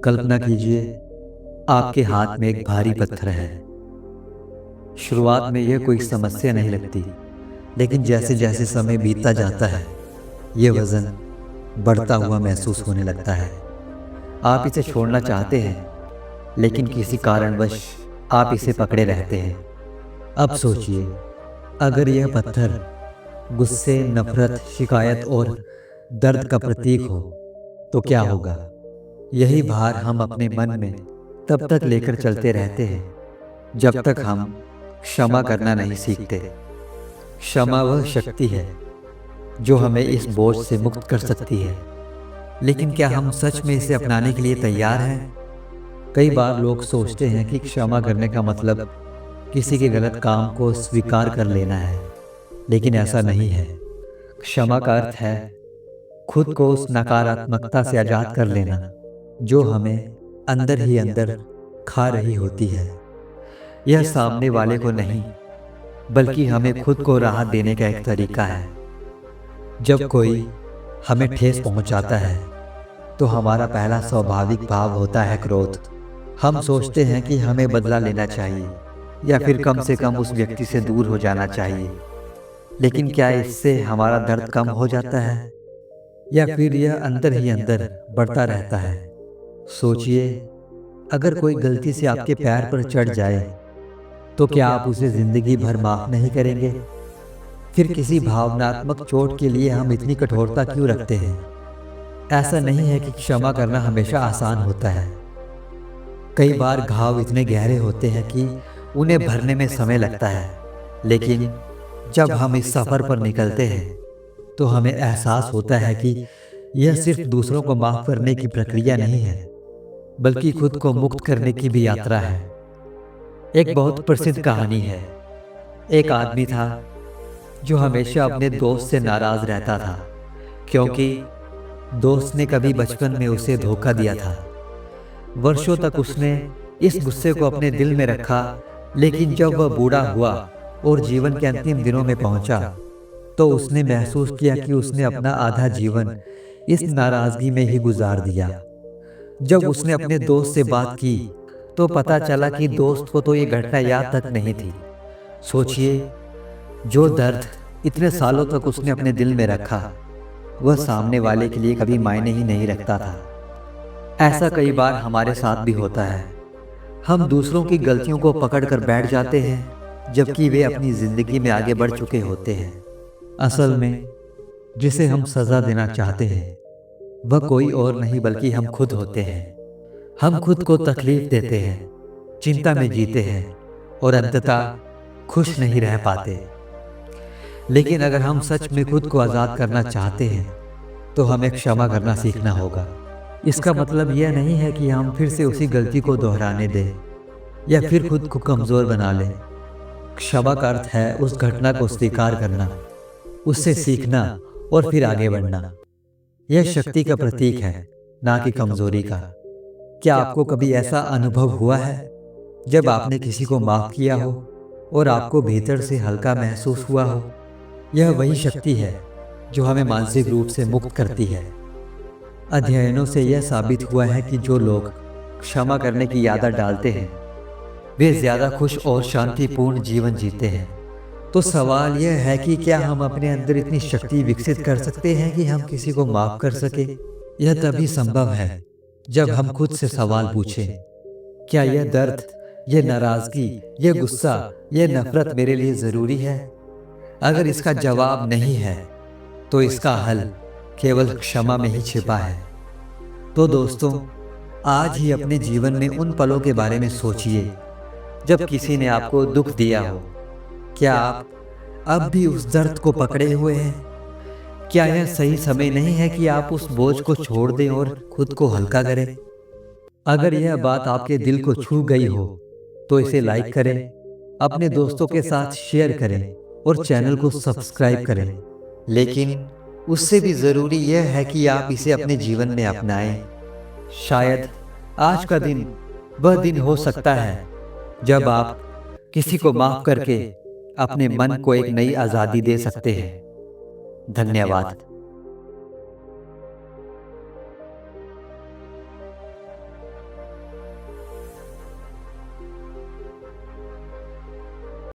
कल्पना कीजिए, आपके हाथ में एक भारी पत्थर है। शुरुआत में यह कोई समस्या नहीं लगती, लेकिन जैसे जैसे समय बीतता जाता है, यह वजन बढ़ता हुआ महसूस होने लगता है। आप इसे छोड़ना चाहते हैं, लेकिन किसी कारणवश आप इसे पकड़े रहते हैं। अब सोचिए, अगर यह पत्थर गुस्से, नफरत, शिकायत और दर्द का प्रतीक हो, तो क्या होगा? यही भार हम अपने मन में तब तक लेकर चलते रहते हैं जब तक हम क्षमा करना नहीं सीखते। क्षमा वह शक्ति है जो हमें इस बोझ से मुक्त कर सकती है, लेकिन क्या हम सच में इसे अपनाने के लिए तैयार हैं? कई बार लोग सोचते हैं कि क्षमा करने का मतलब किसी के गलत काम को स्वीकार कर लेना है, लेकिन ऐसा नहीं है। क्षमा का अर्थ है खुद को उस नकारात्मकता से आजाद कर लेना जो हमें अंदर ही अंदर खा रही होती है। यह सामने वाले को नहीं, बल्कि हमें खुद को राहत देने का एक तरीका है। जब कोई हमें ठेस पहुंचाता है, तो हमारा पहला स्वाभाविक भाव होता है क्रोध। हम सोचते हैं कि हमें बदला लेना चाहिए या फिर कम से कम उस व्यक्ति से दूर हो जाना चाहिए। लेकिन क्या इससे हमारा दर्द कम हो जाता है, या फिर यह अंदर ही अंदर बढ़ता रहता है? सोचिए, अगर कोई गलती से आपके पैर पर चढ़ जाए, तो क्या आप उसे जिंदगी भर माफ नहीं करेंगे? फिर किसी भावनात्मक चोट के लिए हम इतनी कठोरता क्यों रखते हैं? ऐसा नहीं है कि क्षमा करना हमेशा आसान होता है। कई बार घाव इतने गहरे होते हैं कि उन्हें भरने में समय लगता है, लेकिन जब हम इस सफर पर निकलते हैं, तो हमें एहसास होता है कि यह सिर्फ दूसरों को माफ करने की प्रक्रिया नहीं है, बल्कि खुद को मुक्त करने की भी यात्रा है। एक बहुत प्रसिद्ध कहानी है। एक आदमी था जो हमेशा अपने दोस्त से नाराज रहता था, क्योंकि दोस्त ने कभी बचपन में उसे धोखा दिया था। वर्षों तक उसने इस गुस्से को अपने दिल में रखा, लेकिन जब वह बूढ़ा हुआ और जीवन के अंतिम दिनों में पहुंचा, तो उसने महसूस किया कि उसने अपना आधा जीवन इस नाराजगी में ही गुजार दिया। जब उसने अपने दोस्त से बात की, तो पता चला कि दोस्त को तो ये घटना याद तक नहीं थी। सोचिए, जो दर्द इतने सालों तक उसने अपने दिल में रखा, वह सामने वाले के लिए कभी मायने ही नहीं रखता था। ऐसा कई बार हमारे साथ भी होता है। हम दूसरों की गलतियों को पकड़कर बैठ जाते हैं, जबकि वे अपनी जिंदगी में आगे बढ़ चुके होते हैं। असल में जिसे हम सजा देना चाहते हैं, वह कोई और नहीं बल्कि हम खुद होते हैं। हम खुद को तकलीफ देते हैं, चिंता में जीते हैं और अंततः खुश नहीं रह पाते। लेकिन अगर हम सच में खुद को आज़ाद करना चाहते हैं, तो हमें क्षमा करना सीखना होगा। इसका मतलब यह नहीं है कि हम फिर से उसी गलती को दोहराने दें या फिर खुद को कमज़ोर बना लें। क्षमा का अर्थ है उस घटना को स्वीकार करना, उससे सीखना और फिर आगे बढ़ना। यह शक्ति का प्रतीक है, ना कि कमजोरी का। क्या आपको कभी ऐसा अनुभव हुआ है जब आपने किसी को माफ किया हो और आपको भीतर से हल्का महसूस हुआ हो? यह वही शक्ति है जो हमें मानसिक रूप से मुक्त करती है। अध्ययनों से यह साबित हुआ है कि जो लोग क्षमा करने की आदत डालते हैं, वे ज्यादा खुश और शांतिपूर्ण जीवन जीते हैं। तो सवाल यह है कि क्या हम अपने अंदर इतनी शक्ति विकसित कर सकते हैं कि हम किसी को माफ कर सके? यह तभी संभव है जब हम खुद से सवाल पूछें, क्या यह दर्द, यह नाराजगी, यह गुस्सा, यह नफरत मेरे लिए जरूरी है? अगर इसका जवाब नहीं है, तो इसका हल केवल क्षमा में ही छिपा है। तो दोस्तों, आज ही अपने जीवन में उन पलों के बारे में सोचिए जब किसी ने आपको दुख दिया हो। क्या आप अब भी उस दर्द को पकड़े हुए हैं? क्या यह सही समय नहीं है कि आप उस बोझ को छोड़ दें और खुद को हल्का करें? अगर यह बात आपके दिल को छू गई हो, तो इसे लाइक करें, अपने दोस्तों के साथ शेयर करें और चैनल को सब्सक्राइब करें। लेकिन उससे भी ज़रूरी यह है कि आप इसे अपने जीवन में अपनाएं। शायद आज का दिन वह दिन हो सकता है जब आप किसी को माफ करके अपने मन को एक नई आज़ादी दे सकते हैं। धन्यवाद।